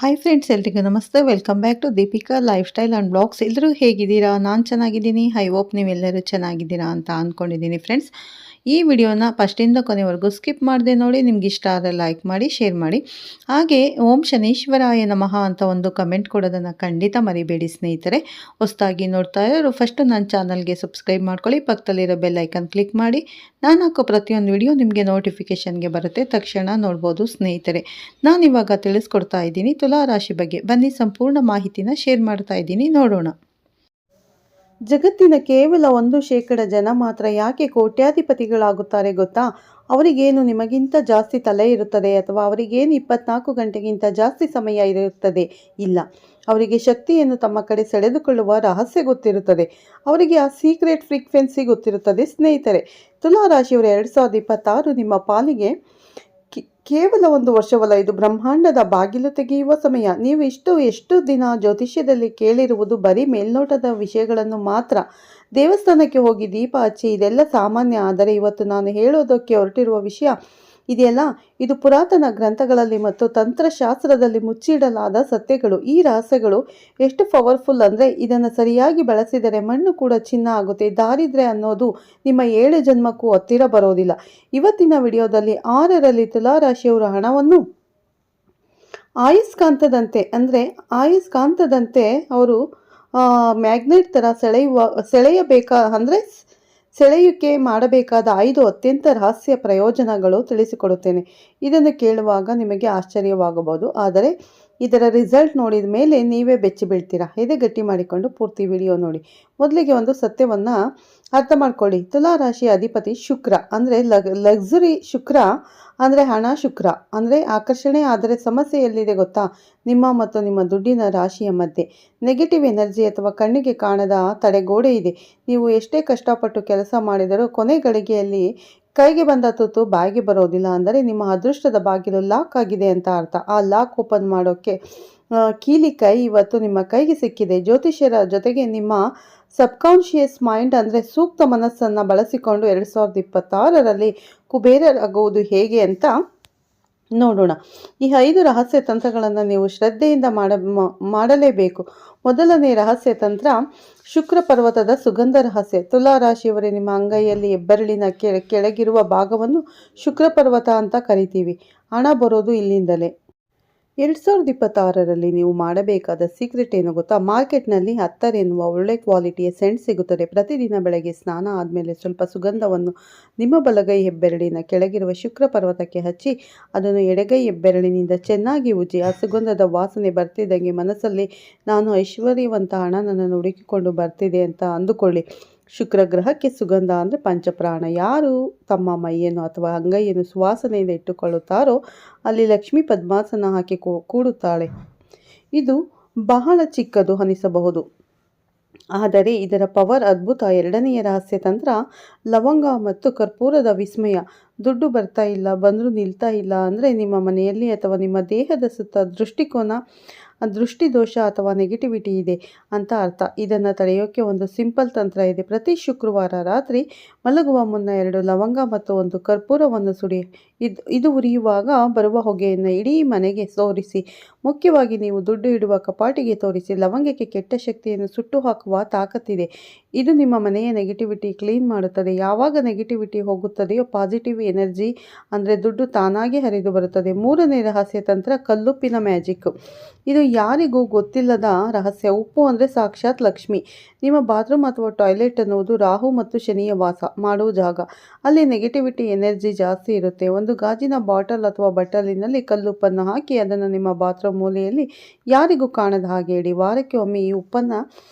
Hi friends, ಎಲ್ರಿಗೂ ನಮಸ್ತೆ. Welcome back to Deepika lifestyle and blogs. ಎಲ್ಲರೂ ಹೇಗಿದ್ದೀರಾ? ನಾನು ಚೆನ್ನಾಗಿದ್ದೀನಿ. ಐ ಹೋಪ್ ನೀವೆಲ್ಲರೂ ಚೆನ್ನಾಗಿದ್ದೀರಾ ಅಂತ ಅಂದ್ಕೊಂಡಿದ್ದೀನಿ ಫ್ರೆಂಡ್ಸ್. ಈ ವಿಡಿಯೋನ ಫಸ್ಟಿಂದ ಕೊನೆವರೆಗೂ ಸ್ಕಿಪ್ ಮಾಡದೆ ನೋಡಿ. ನಿಮ್ಗೆ ಇಷ್ಟ ಆದರೆ ಲೈಕ್ ಮಾಡಿ, ಶೇರ್ ಮಾಡಿ. ಹಾಗೆ ಓಂ ಶನೀಶ್ವರಾಯ ನಮಃ ಅಂತ ಒಂದು ಕಮೆಂಟ್ ಕೊಡೋದನ್ನು ಖಂಡಿತ ಮರಿಬೇಡಿ ಸ್ನೇಹಿತರೆ. ಹೊಸದಾಗಿ ನೋಡ್ತಾ ಇರೋರು ಫಸ್ಟು ನನ್ನ ಚಾನಲ್ಗೆ ಸಬ್ಸ್ಕ್ರೈಬ್ ಮಾಡ್ಕೊಳ್ಳಿ. ಪಕ್ಕದಲ್ಲಿರೋ ಬೆಲ್ ಐಕನ್ ಕ್ಲಿಕ್ ಮಾಡಿ. ನಾನು ಹಾಕೋ ಪ್ರತಿಯೊಂದು ವಿಡಿಯೋ ನಿಮಗೆ ನೋಟಿಫಿಕೇಷನ್ಗೆ ಬರುತ್ತೆ, ತಕ್ಷಣ ನೋಡ್ಬೋದು ಸ್ನೇಹಿತರೆ. ನಾನಿವಾಗ ತಿಳಿಸ್ಕೊಡ್ತಾ ಇದ್ದೀನಿ ತುಲಾ ರಾಶಿ ಬಗ್ಗೆ. ಬನ್ನಿ ಸಂಪೂರ್ಣ ಮಾಹಿತಿನ ಶೇರ್ ಮಾಡ್ತಾ ಇದ್ದೀನಿ, ನೋಡೋಣ. ಜಗತ್ತಿನ ಕೇವಲ 1% ಜನ ಮಾತ್ರ ಯಾಕೆ ಕೋಟ್ಯಾಧಿಪತಿಗಳಾಗುತ್ತಾರೆ ಗೊತ್ತಾ? ಅವರಿಗೇನು ನಿಮಗಿಂತ ಜಾಸ್ತಿ ತಲೆ ಇರುತ್ತದೆ ಅಥವಾ ಅವರಿಗೇನು 24 ಗಂಟೆಗಿಂತ ಜಾಸ್ತಿ ಸಮಯ ಇರುತ್ತದೆ? ಇಲ್ಲ. ಅವರಿಗೆ ಶಕ್ತಿಯನ್ನು ತಮ್ಮ ಕಡೆ ಸೆಳೆದುಕೊಳ್ಳುವ ರಹಸ್ಯ ಗೊತ್ತಿರುತ್ತದೆ. ಅವರಿಗೆ ಆ ಸೀಕ್ರೆಟ್ ಫ್ರೀಕ್ವೆನ್ಸಿ ಗೊತ್ತಿರುತ್ತದೆ ಸ್ನೇಹಿತರೆ. ತುಲಾ ರಾಶಿಯವರ 2026 ನಿಮ್ಮ ಪಾಲಿಗೆ ಕೇವಲ ಒಂದು ವರ್ಷವಲ್ಲ, ಇದು ಬ್ರಹ್ಮಾಂಡದ ಬಾಗಿಲು ತೆಗೆಯುವ ಸಮಯ. ನೀವು ಎಷ್ಟು ದಿನ ಜ್ಯೋತಿಷ್ಯದಲ್ಲಿ ಕೇಳಿರುವುದು ಬರೀ ಮೇಲ್ನೋಟದ ವಿಷಯಗಳನ್ನು ಮಾತ್ರ. ದೇವಸ್ಥಾನಕ್ಕೆ ಹೋಗಿ ದೀಪ ಹಚ್ಚಿ ಇದೆಲ್ಲ ಸಾಮಾನ್ಯ. ಆದರೆ ಇವತ್ತು ನಾನು ಹೇಳೋದಕ್ಕೆ ಹೊರಟಿರುವ ವಿಷಯ ಇದೆಯಲ್ಲ, ಇದು ಪುರಾತನ ಗ್ರಂಥಗಳಲ್ಲಿ ಮತ್ತು ತಂತ್ರಶಾಸ್ತ್ರದಲ್ಲಿ ಮುಚ್ಚಿಡಲಾದ ಸತ್ಯಗಳು. ಈ ರಹಸ್ಯಗಳು ಎಷ್ಟು ಪವರ್ಫುಲ್ ಅಂದರೆ ಇದನ್ನು ಸರಿಯಾಗಿ ಬಳಸಿದರೆ ಮಣ್ಣು ಕೂಡ ಚಿನ್ನ ಆಗುತ್ತೆ. ದಾರಿದ್ರ್ಯ ಅನ್ನೋದು ನಿಮ್ಮ 7 ಜನ್ಮಕ್ಕೂ ಹತ್ತಿರ ಬರೋದಿಲ್ಲ. ಇವತ್ತಿನ ವಿಡಿಯೋದಲ್ಲಿ 6ರಲ್ಲಿ ತುಲಾರಾಶಿಯವರು ಹಣವನ್ನು ಆಯಸ್ಕಾಂತದಂತೆ ಅವರು ಮ್ಯಾಗ್ನೆಟ್ ಥರ ಸೆಳೆಯುವಿಕೆ ಮಾಡಬೇಕಾದ 5 ಅತ್ಯಂತ ರಹಸ್ಯ ಪ್ರಯೋಜನಗಳು ತಿಳಿಸಿಕೊಡುತ್ತೇನೆ. ಇದನ್ನು ಕೇಳುವಾಗ ನಿಮಗೆ ಆಶ್ಚರ್ಯವಾಗಬಹುದು, ಆದರೆ ಇದರ ರಿಸಲ್ಟ್ ನೋಡಿದ ಮೇಲೆ ನೀವೇ ಬೆಚ್ಚಿ ಬೀಳ್ತೀರಾ. ಎದೆ ಗಟ್ಟಿ ಮಾಡಿಕೊಂಡು ಪೂರ್ತಿ ವಿಡಿಯೋ ನೋಡಿ. ಮೊದಲಿಗೆ ಒಂದು ಸತ್ಯವನ್ನು ಅರ್ಥ ಮಾಡ್ಕೊಳ್ಳಿ. ತುಲಾ ರಾಶಿಯ ಅಧಿಪತಿ ಶುಕ್ರ ಅಂದರೆ ಲಕ್ಸುರಿ ಶುಕ್ರ ಅಂದರೆ ಹಣ ಶುಕ್ರ ಅಂದರೆ ಆಕರ್ಷಣೆ. ಆದರೆ ಸಮಸ್ಯೆ ಎಲ್ಲಿದೆ ಗೊತ್ತಾ? ನಿಮ್ಮ ಮತ್ತು ನಿಮ್ಮ ದುಡ್ಡಿನ ರಾಶಿಯ ಮಧ್ಯೆ ನೆಗೆಟಿವ್ ಎನರ್ಜಿ ಅಥವಾ ಕಣ್ಣಿಗೆ ಕಾಣದ ತಡೆಗೋಡೆ ಇದೆ. ನೀವು ಎಷ್ಟೇ ಕಷ್ಟಪಟ್ಟು ಕೆಲಸ ಮಾಡಿದರೂ ಕೊನೆ ಗಳಿಗೆಯಲ್ಲಿ ಕೈಗೆ ಬಂದ ತುತ್ತು ಬಾಯಿಗೆ ಬರೋದಿಲ್ಲ. ಅಂದರೆ ನಿಮ್ಮ ಅದೃಷ್ಟದ ಬಾಗಿಲು ಲಾಕ್ ಆಗಿದೆ ಅಂತ ಅರ್ಥ. ಆ ಲಾಕ್ ಓಪನ್ ಮಾಡೋಕ್ಕೆ ಕೀಲಿ ಕೈ ಇವತ್ತು ನಿಮ್ಮ ಕೈಗೆ ಸಿಕ್ಕಿದೆ. ಜ್ಯೋತಿಷ್ಯರ ಜೊತೆಗೆ ನಿಮ್ಮ ಸಬ್ಕಾನ್ಷಿಯಸ್ ಮೈಂಡ್ ಅಂದರೆ ಸೂಕ್ತ ಮನಸ್ಸನ್ನು ಬಳಸಿಕೊಂಡು 2026ರಲ್ಲಿ ಕುಬೇರರಾಗುವುದು ಹೇಗೆ ಅಂತ ನೋಡೋಣ. ಈ 5 ರಹಸ್ಯ ತಂತ್ರಗಳನ್ನು ನೀವು ಶ್ರದ್ಧೆಯಿಂದ ಮಾಡಲೇಬೇಕು. ಮೊದಲನೇ ರಹಸ್ಯ ತಂತ್ರ, ಶುಕ್ರ ಪರ್ವತದ ಸುಗಂಧ ರಹಸ್ಯ. ತುಲಾ ರಾಶಿಯವರೇ, ನಿಮ್ಮ ಅಂಗೈಯಲ್ಲಿ ಹೆಬ್ಬೆರಳಿನ ಕೆಳಗಿರುವ ಭಾಗವನ್ನು ಶುಕ್ರ ಪರ್ವತ ಅಂತ ಕರಿತೀವಿ. ಹಣ ಬರೋದು ಇಲ್ಲಿಂದಲೇ. 2026ರಲ್ಲಿ ನೀವು ಮಾಡಬೇಕಾದ ಸೀಕ್ರೆಟ್ ಏನು ಗೊತ್ತಾ? ಮಾರ್ಕೆಟ್ನಲ್ಲಿ 10 ಎನ್ನುವ ಒಳ್ಳೆ ಕ್ವಾಲಿಟಿಯ ಸೆಂಟ್ ಸಿಗುತ್ತದೆ. ಪ್ರತಿದಿನ ಬೆಳಗ್ಗೆ ಸ್ನಾನ ಆದಮೇಲೆ ಸ್ವಲ್ಪ ಸುಗಂಧವನ್ನು ನಿಮ್ಮ ಬಲಗೈ ಹೆಬ್ಬೆರಳಿನ ಕೆಳಗಿರುವ ಶುಕ್ರ ಪರ್ವತಕ್ಕೆ ಹಚ್ಚಿ ಅದನ್ನು ಎಡಗೈ ಹೆಬ್ಬೆರಳಿನಿಂದ ಚೆನ್ನಾಗಿ ಉಜ್ಜಿ. ಆ ಸುಗಂಧದ ವಾಸನೆ ಬರ್ತಿದ್ದಂಗೆ ಮನಸ್ಸಲ್ಲಿ ನಾನು ಐಶ್ವರ್ಯವಂತ ಹಣ ನನ್ನನ್ನು ಹುಡುಕಿಕೊಂಡು ಬರ್ತಿದೆ ಅಂತ ಅಂದುಕೊಳ್ಳಿ. ಶುಕ್ರ ಗ್ರಹಕ್ಕೆ ಸುಗಂಧ ಅಂದರೆ ಪಂಚಪ್ರಾಣ. ಯಾರು ತಮ್ಮ ಮೈಯನ್ನು ಅಥವಾ ಅಂಗೈಯನ್ನು ಸುವಾಸನೆಯಿಂದ ಇಟ್ಟುಕೊಳ್ಳುತ್ತಾರೋ ಅಲ್ಲಿ ಲಕ್ಷ್ಮಿ ಪದ್ಮಾಸನ ಹಾಕಿ ಕೂಡುತ್ತಾಳೆ. ಇದು ಬಹಳ ಚಿಕ್ಕದು ಅನಿಸಬಹುದು, ಆದರೆ ಇದರ ಪವರ್ ಅದ್ಭುತ. ಎರಡನೆಯ ರಹಸ್ಯ ತಂತ್ರ, ಲವಂಗ ಮತ್ತು ಕರ್ಪೂರದ ವಿಸ್ಮಯ. ದುಡ್ಡು ಬರ್ತಾ ಇಲ್ಲ, ಬಂದರೂ ನಿಲ್ತಾ ಇಲ್ಲ ಅಂದರೆ ನಿಮ್ಮ ಮನೆಯಲ್ಲಿ ಅಥವಾ ನಿಮ್ಮ ದೇಹದ ಸುತ್ತ ದೃಷ್ಟಿ ದೋಷ ಅಥವಾ ನೆಗೆಟಿವಿಟಿ ಇದೆ ಅಂತ ಅರ್ಥ. ಇದನ್ನು ತಡೆಯೋಕ್ಕೆ ಒಂದು ಸಿಂಪಲ್ ತಂತ್ರ ಇದೆ. ಪ್ರತಿ ಶುಕ್ರವಾರ ರಾತ್ರಿ ಮಲಗುವ ಮುನ್ನ 2 ಲವಂಗ ಮತ್ತು 1 ಕರ್ಪೂರವನ್ನು ಸುಡಿ. ಇದು ಉರಿಯುವಾಗ ಬರುವ ಹೊಗೆಯನ್ನು ಇಡೀ ಮನೆಗೆ ತೋರಿಸಿ. ಮುಖ್ಯವಾಗಿ ನೀವು ದುಡ್ಡು ಇಡುವ ಕಪಾಟಿಗೆ ತೋರಿಸಿ. ಲವಂಗಕ್ಕೆ ಕೆಟ್ಟ ಶಕ್ತಿಯನ್ನು ಸುಟ್ಟು ಹಾಕುವ ತಾಕತ್ತಿದೆ. ಇದು ನಿಮ್ಮ ಮನೆಯ ನೆಗೆಟಿವಿಟಿ ಕ್ಲೀನ್ ಮಾಡುತ್ತದೆ. ಯಾವಾಗ ನೆಗೆಟಿವಿಟಿ ಹೋಗುತ್ತದೆಯೋ ಪಾಸಿಟಿವ್ ಎನರ್ಜಿ ಅಂದರೆ ದುಡ್ಡು ತಾನಾಗಿ ಹರಿದು ಬರುತ್ತದೆ. ಮೂರನೇ ರಹಸ್ಯ ತಂತ್ರ, ಕಲ್ಲುಪ್ಪಿನ ಮ್ಯಾಜಿಕ್. ಇದು ಯಾರಿಗೂ ಗೊತ್ತಿಲ್ಲದ ರಹಸ್ಯ. ಉಪ್ಪು ಅಂದರೆ ಸಾಕ್ಷಾತ್ ಲಕ್ಷ್ಮಿ. ನಿಮ್ಮ ಬಾತ್ರೂಮ್ ಅಥವಾ ಟಾಯ್ಲೆಟ್ ಅನ್ನುವುದು ರಾಹು ಮತ್ತು ಶನಿಯ ವಾಸ ಮಾಡುವ ಜಾಗ. ಅಲ್ಲಿ ನೆಗೆಟಿವಿಟಿ ಎನರ್ಜಿ ಜಾಸ್ತಿ ಇರುತ್ತೆ. ಒಂದು ಗಾಜಿನ ಬಾಟಲ್ ಅಥವಾ ಬಟ್ಟಲಿನಲ್ಲಿ ಕಲ್ಲುಪ್ಪನ್ನು ಹಾಕಿ ಅದನ್ನು ನಿಮ್ಮ ಬಾತ್ರೂಮ್ ಮೂಲೆಯಲ್ಲಿ ಯಾರಿಗೂ ಕಾಣದ ಹಾಗೆ ಇಡಿ. ವಾರಕ್ಕೆ ಒಮ್ಮೆ ಈ ಉಪ್ಪನ್ನು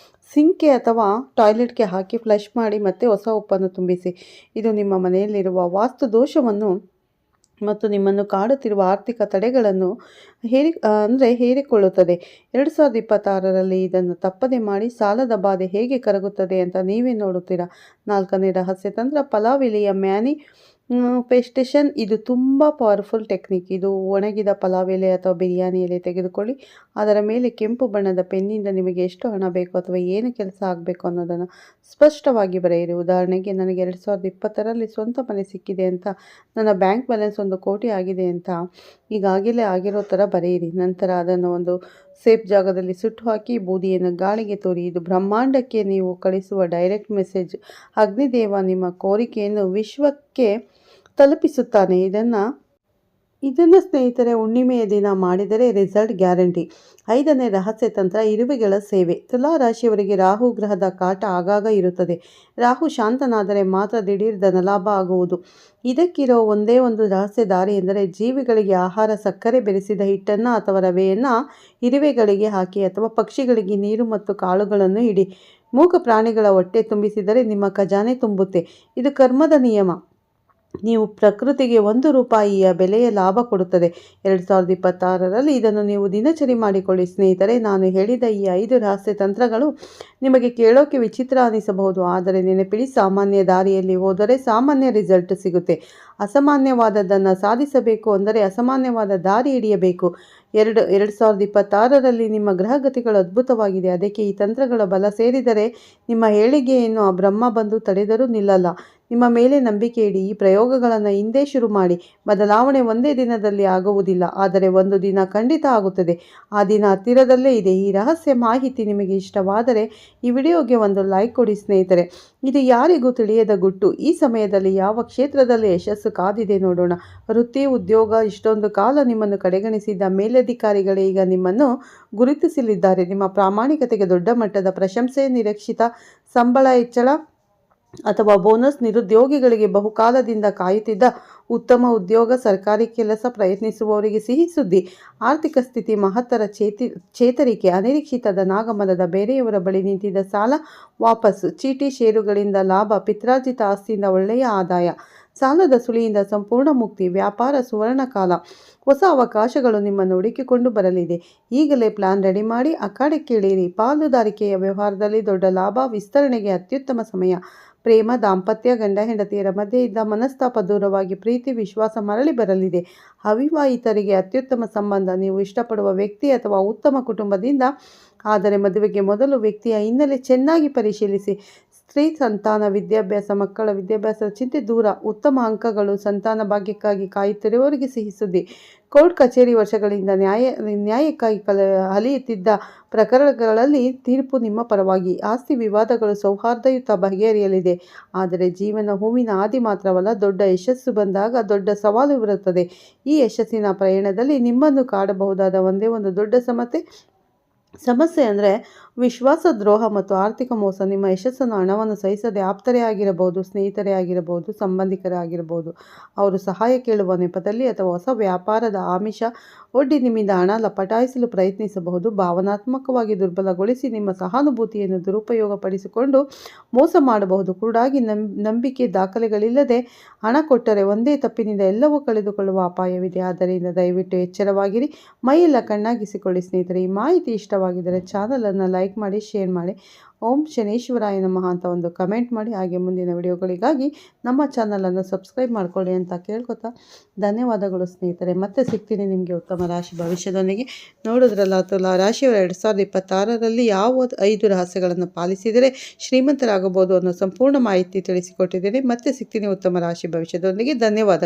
ಸಿಂಕ್ಗೆ ಅಥವಾ ಟಾಯ್ಲೆಟ್ಗೆ ಹಾಕಿ ಫ್ಲಶ್ ಮಾಡಿ ಮತ್ತೆ ಹೊಸ ಉಪ್ಪನ್ನು ತುಂಬಿಸಿ. ಇದು ನಿಮ್ಮ ಮನೆಯಲ್ಲಿರುವ ವಾಸ್ತು ದೋಷವನ್ನು ಮತ್ತು ನಿಮ್ಮನ್ನು ಕಾಡುತ್ತಿರುವ ಆರ್ಥಿಕ ತಡೆಗಳನ್ನು ಹೇರಿಕೊಳ್ಳುತ್ತದೆ. 2026ರಲ್ಲಿ ಇದನ್ನು ತಪ್ಪದೆ ಮಾಡಿ. ಸಾಲದ ಬಾಧೆ ಹೇಗೆ ಕರಗುತ್ತದೆ ಅಂತ ನೀವೇ ನೋಡುತ್ತೀರಾ. 4ನೇ ರಹಸ್ಯ ತಂತ್ರ, ಪಲಾವ್ ಎಲೆಯ ಮ್ಯಾನಿಫೆಸ್ಟೇಷನ್. ಇದು ತುಂಬ ಪವರ್ಫುಲ್ ಟೆಕ್ನಿಕ್. ಇದು ಒಣಗಿದ ಪಲಾವ್ ಎಲೆ ಅಥವಾ ಬಿರಿಯಾನಿ ಎಲೆ ತೆಗೆದುಕೊಳ್ಳಿ. ಅದರ ಮೇಲೆ ಕೆಂಪು ಬಣ್ಣದ ಪೆನ್ನಿಂದ ನಿಮಗೆ ಎಷ್ಟು ಹಣ ಬೇಕು ಅಥವಾ ಏನು ಕೆಲಸ ಆಗಬೇಕು ಅನ್ನೋದನ್ನು ಸ್ಪಷ್ಟವಾಗಿ ಬರೆಯಿರಿ. ಉದಾಹರಣೆಗೆ, ನನಗೆ 2020ರಲ್ಲಿ ಸ್ವಂತ ಮನೆ ಸಿಕ್ಕಿದೆ ಅಂತ, ನನ್ನ ಬ್ಯಾಂಕ್ ಬ್ಯಾಲೆನ್ಸ್ 1 ಕೋಟಿ ಆಗಿದೆ ಅಂತ ಈಗಾಗಲೇ ಆಗಿರೋ ಥರ ಬರೆಯಿರಿ. ನಂತರ ಅದನ್ನು ಒಂದು ಸೇಫ್ ಜಾಗದಲ್ಲಿ ಸುಟ್ಟು ಹಾಕಿ ಬೂದಿಯನ್ನು ಗಾಳಿಗೆ ತೋರಿ. ಇದು ಬ್ರಹ್ಮಾಂಡಕ್ಕೆ ನೀವು ಕಳಿಸುವ ಡೈರೆಕ್ಟ್ ಮೆಸೇಜ್. ಅಗ್ನಿದೇವ ನಿಮ್ಮ ಕೋರಿಕೆಯನ್ನು ವಿಶ್ವಕ್ಕೆ ತಲುಪಿಸುತ್ತಾನೆ. ಇದನ್ನು ಸ್ನೇಹಿತರೆ ಹುಣ್ಣಿಮೆಯ ದಿನ ಮಾಡಿದರೆ ರಿಸಲ್ಟ್ ಗ್ಯಾರಂಟಿ. 5ನೇ ರಹಸ್ಯ ತಂತ್ರ, ಇರುವೆಗಳ ಸೇವೆ. ತುಲಾ ರಾಶಿಯವರಿಗೆ ರಾಹು ಗ್ರಹದ ಕಾಟ ಆಗಾಗ ಇರುತ್ತದೆ. ರಾಹು ಶಾಂತನಾದರೆ ಮಾತ್ರ ದಿಢೀರ್ ಧನಲಾಭ ಆಗುವುದು. ಇದಕ್ಕಿರೋ ಒಂದೇ ಒಂದು ರಹಸ್ಯ ದಾರಿ ಎಂದರೆ ಜೀವಿಗಳಿಗೆ ಆಹಾರ ಸಕ್ಕರೆ ಬೆರೆಸಿದ ಹಿಟ್ಟನ್ನು ಅಥವಾ ರವೆಯನ್ನು ಇರುವೆಗಳಿಗೆ ಹಾಕಿ ಅಥವಾ ಪಕ್ಷಿಗಳಿಗೆ ನೀರು ಮತ್ತು ಕಾಳುಗಳನ್ನು ಇಡಿ. ಮೂಕ ಪ್ರಾಣಿಗಳ ಹೊಟ್ಟೆ ತುಂಬಿಸಿದರೆ ನಿಮ್ಮ ಖಜಾನೆ ತುಂಬುತ್ತೆ. ಇದು ಕರ್ಮದ ನಿಯಮ. ನೀವು ಪ್ರಕೃತಿಗೆ 1 ರೂಪಾಯಿಯ ಬೆಲೆಯ ಲಾಭ ಕೊಡುತ್ತದೆ. 2026ರಲ್ಲಿ ಇದನ್ನು ನೀವು ದಿನಚರಿ ಮಾಡಿಕೊಳ್ಳಿ. ಸ್ನೇಹಿತರೆ, ನಾನು ಹೇಳಿದ ಈ 5 ರಹಸ್ಯ ತಂತ್ರಗಳು ನಿಮಗೆ ಕೇಳೋಕೆ ವಿಚಿತ್ರ ಅನಿಸಬಹುದು, ಆದರೆ ನೆನಪಿಡಿ, ಸಾಮಾನ್ಯ ದಾರಿಯಲ್ಲಿ ಹೋದರೆ ಸಾಮಾನ್ಯ ರಿಸಲ್ಟ್ ಸಿಗುತ್ತೆ. ಅಸಾಮಾನ್ಯವಾದದ್ದನ್ನು ಸಾಧಿಸಬೇಕು ಅಂದರೆ ಅಸಾಮಾನ್ಯವಾದ ದಾರಿ ಹಿಡಿಯಬೇಕು. 2026ರಲ್ಲಿ ನಿಮ್ಮ ಗ್ರಹಗತಿಗಳು ಅದ್ಭುತವಾಗಿದೆ. ಅದಕ್ಕೆ ಈ ತಂತ್ರಗಳ ಬಲ ಸೇರಿದರೆ ನಿಮ್ಮ ಏಳಿಗೆಯನ್ನು ಆ ಬ್ರಹ್ಮ ಬಂದು ತಡೆದರೂ ನಿಲ್ಲಲ್ಲ. ನಿಮ್ಮ ಮೇಲೆ ನಂಬಿಕೆ ಇಡಿ. ಈ ಪ್ರಯೋಗಗಳನ್ನು ಹಿಂದೆ ಶುರು ಮಾಡಿ. ಬದಲಾವಣೆ ಒಂದೇ ದಿನದಲ್ಲಿ ಆಗುವುದಿಲ್ಲ, ಆದರೆ ಒಂದು ದಿನ ಖಂಡಿತ ಆಗುತ್ತದೆ. ಆ ದಿನ ಹತ್ತಿರದಲ್ಲೇ ಇದೆ. ಈ ರಹಸ್ಯ ಮಾಹಿತಿ ನಿಮಗೆ ಇಷ್ಟವಾದರೆ ಈ ವಿಡಿಯೋಗೆ ಒಂದು ಲೈಕ್ ಕೊಡಿ ಸ್ನೇಹಿತರೆ. ಇದು ಯಾರಿಗೂ ತಿಳಿಯದ ಗುಟ್ಟು. ಈ ಸಮಯದಲ್ಲಿ ಯಾವ ಕ್ಷೇತ್ರದಲ್ಲಿ ಯಶಸ್ಸು ಕಾದಿದೆ ನೋಡೋಣ. ವೃತ್ತಿ, ಉದ್ಯೋಗ. ಇಷ್ಟೊಂದು ಕಾಲ ನಿಮ್ಮನ್ನು ಕಡೆಗಣಿಸಿದ್ದ ಮೇಲಧಿಕಾರಿಗಳೇ ಈಗ ನಿಮ್ಮನ್ನು ಗುರುತಿಸಲಿದ್ದಾರೆ. ನಿಮ್ಮ ಪ್ರಾಮಾಣಿಕತೆಗೆ ದೊಡ್ಡ ಮಟ್ಟದ ಪ್ರಶಂಸೆ, ನಿರೀಕ್ಷಿತ ಸಂಬಳ ಹೆಚ್ಚಳ ಅಥವಾ ಬೋನಸ್, ನಿರುದ್ಯೋಗಿಗಳಿಗೆ ಬಹುಕಾಲದಿಂದ ಕಾಯುತ್ತಿದ್ದ ಉತ್ತಮ ಉದ್ಯೋಗ, ಸರ್ಕಾರಿ ಕೆಲಸ ಪ್ರಯತ್ನಿಸುವವರಿಗೆ ಸಿಹಿ ಸುದ್ದಿ, ಆರ್ಥಿಕ ಸ್ಥಿತಿ ಮಹತ್ತರ ಚೇತರಿಕೆ, ಅನಿರೀಕ್ಷಿತ ಧನಾಗಮನದ, ಬೇರೆಯವರ ಬಳಿ ನಿಂತಿದ್ದ ಸಾಲ ವಾಪಸ್ಸು, ಚೀಟಿ ಷೇರುಗಳಿಂದ ಲಾಭ, ಪಿತ್ರಾರ್ಜಿತ ಆಸ್ತಿಯಿಂದ ಒಳ್ಳೆಯ ಆದಾಯ, ಸಾಲದ ಸುಳಿಯಿಂದ ಸಂಪೂರ್ಣ ಮುಕ್ತಿ, ವ್ಯಾಪಾರ ಸುವರ್ಣ ಕಾಲ, ಹೊಸ ಅವಕಾಶಗಳು ನಿಮ್ಮನ್ನು ಹುಡುಕಿಕೊಂಡು ಬರಲಿದೆ. ಈಗಲೇ ಪ್ಲಾನ್ ರೆಡಿ ಮಾಡಿ ಅಖಾಡಕ್ಕೆ ಇಳಿಯಿರಿ. ಪಾಲುದಾರಿಕೆಯ ವ್ಯವಹಾರದಲ್ಲಿ ದೊಡ್ಡ ಲಾಭ, ವಿಸ್ತರಣೆಗೆ ಅತ್ಯುತ್ತಮ ಸಮಯ. ಪ್ರೇಮ, ದಾಂಪತ್ಯ, ಗಂಡ ಹೆಂಡತಿಯರ ಮಧ್ಯೆ ಇದ್ದ ಮನಸ್ತಾಪ ದೂರವಾಗಿ ಪ್ರೀತಿ, ವಿಶ್ವಾಸ ಮರಳಿ ಬರಲಿದೆ. ಅವಿವಾಹಿತರಿಗೆ ಅತ್ಯುತ್ತಮ ಸಂಬಂಧ, ನೀವು ಇಷ್ಟಪಡುವ ವ್ಯಕ್ತಿ ಅಥವಾ ಉತ್ತಮ ಕುಟುಂಬದಿಂದ. ಆದರೆ ಮದುವೆಗೆ ಮೊದಲು ವ್ಯಕ್ತಿಯ ಹಿನ್ನೆಲೆ ಚೆನ್ನಾಗಿ ಪರಿಶೀಲಿಸಿ. ಸ್ತ್ರೀ, ಸಂತಾನ, ವಿದ್ಯಾಭ್ಯಾಸ, ಮಕ್ಕಳ ವಿದ್ಯಾಭ್ಯಾಸದ ಚಿಂತೆ ದೂರ. ಉತ್ತಮ ಅಂಕಗಳು, ಸಂತಾನ ಭಾಗ್ಯಕ್ಕಾಗಿ ಕಾಯುತ್ತಿರುವವರಿಗೆ ಸಿಹಿ ಸುದ್ದಿ. ಕೋರ್ಟ್ ಕಚೇರಿ, ವರ್ಷಗಳಿಂದ ನ್ಯಾಯಕ್ಕಾಗಿ ಅಲಿಯುತ್ತಿದ್ದ ಪ್ರಕರಣಗಳಲ್ಲಿ ತೀರ್ಪು ನಿಮ್ಮ ಪರವಾಗಿ. ಆಸ್ತಿ ವಿವಾದಗಳು ಸೌಹಾರ್ದಯುತ ಬಗೆಹರಿಯಲಿದೆ. ಆದರೆ ಜೀವನ ಹೂವಿನ ಹಾದಿ ಮಾತ್ರವಲ್ಲ, ದೊಡ್ಡ ಯಶಸ್ಸು ಬಂದಾಗ ದೊಡ್ಡ ಸವಾಲು ಇರುತ್ತದೆ. ಈ ಯಶಸ್ಸಿನ ಪ್ರಯಾಣದಲ್ಲಿ ನಿಮ್ಮನ್ನು ಕಾಡಬಹುದಾದ ಒಂದೇ ಒಂದು ದೊಡ್ಡ ಸಮಸ್ಯೆ ಅಂದರೆ ವಿಶ್ವಾಸ ದ್ರೋಹ ಮತ್ತು ಆರ್ಥಿಕ ಮೋಸ. ನಿಮ್ಮ ಯಶಸ್ಸನ್ನು, ಹಣವನ್ನು ಸಹಿಸದೆ ಆಪ್ತರೇ ಆಗಿರಬಹುದು, ಸ್ನೇಹಿತರೇ ಆಗಿರಬಹುದು, ಸಂಬಂಧಿಕರೇ ಆಗಿರಬಹುದು. ಅವರು ಸಹಾಯ ಕೇಳುವ ನೆಪದಲ್ಲಿ ಅಥವಾ ಹೊಸ ವ್ಯಾಪಾರದ ಆಮಿಷ ಒಡ್ಡಿ ನಿಮ್ಮಿಂದ ಹಣ ಲಪಟಾಯಿಸಲು ಪ್ರಯತ್ನಿಸಬಹುದು. ಭಾವನಾತ್ಮಕವಾಗಿ ದುರ್ಬಲಗೊಳಿಸಿ ನಿಮ್ಮ ಸಹಾನುಭೂತಿಯನ್ನು ದುರುಪಯೋಗಪಡಿಸಿಕೊಂಡು ಮೋಸ ಮಾಡಬಹುದು. ಕುರುಡಾಗಿ ನಂಬಿಕೆ, ದಾಖಲೆಗಳಿಲ್ಲದೆ ಹಣ ಕೊಟ್ಟರೆ ಒಂದೇ ತಪ್ಪಿನಿಂದ ಎಲ್ಲವೂ ಕಳೆದುಕೊಳ್ಳುವ ಅಪಾಯವಿದೆ. ಆದ್ದರಿಂದ ದಯವಿಟ್ಟು ಎಚ್ಚರವಾಗಿರಿ. ಮೈಯೆಲ್ಲ ಕಣ್ಣಾಗಿಸಿಕೊಳ್ಳಿ ಸ್ನೇಹಿತರೆ. ಈ ಮಾಹಿತಿ ಇಷ್ಟವಾಗಿದ್ದರೆ ಚಾನಲನ್ನು ಲೈಕ್ ಮಾಡಿ, ಶೇರ್ ಮಾಡಿ. ಓಂ ಶನೇಶ್ವರಾಯ ನಮಃ ಅಂತ ಒಂದು ಕಮೆಂಟ್ ಮಾಡಿ. ಹಾಗೆ ಮುಂದಿನ ವಿಡಿಯೋಗಳಿಗಾಗಿ ನಮ್ಮ ಚಾನಲನ್ನು ಸಬ್ಸ್ಕ್ರೈಬ್ ಮಾಡ್ಕೊಳ್ಳಿ ಅಂತ ಕೇಳ್ಕೊತಾ ಧನ್ಯವಾದಗಳು ಸ್ನೇಹಿತರೆ. ಮತ್ತೆ ಸಿಗ್ತೀನಿ ನಿಮಗೆ ಉತ್ತಮ ರಾಶಿ ಭವಿಷ್ಯದೊಂದಿಗೆ. ನೋಡಿದ್ರಲ್ಲ, ತುಲಾ ರಾಶಿಯವರು 2026ರಲ್ಲಿ ಯಾವ 5 ರಹಸ್ಯಗಳನ್ನು ಪಾಲಿಸಿದರೆ ಶ್ರೀಮಂತರಾಗಬಹುದು ಅನ್ನೋ ಸಂಪೂರ್ಣ ಮಾಹಿತಿ ತಿಳಿಸಿಕೊಟ್ಟಿದ್ದೀನಿ. ಮತ್ತೆ ಸಿಗ್ತೀನಿ ಉತ್ತಮ ರಾಶಿ ಭವಿಷ್ಯದೊಂದಿಗೆ. ಧನ್ಯವಾದಗಳು.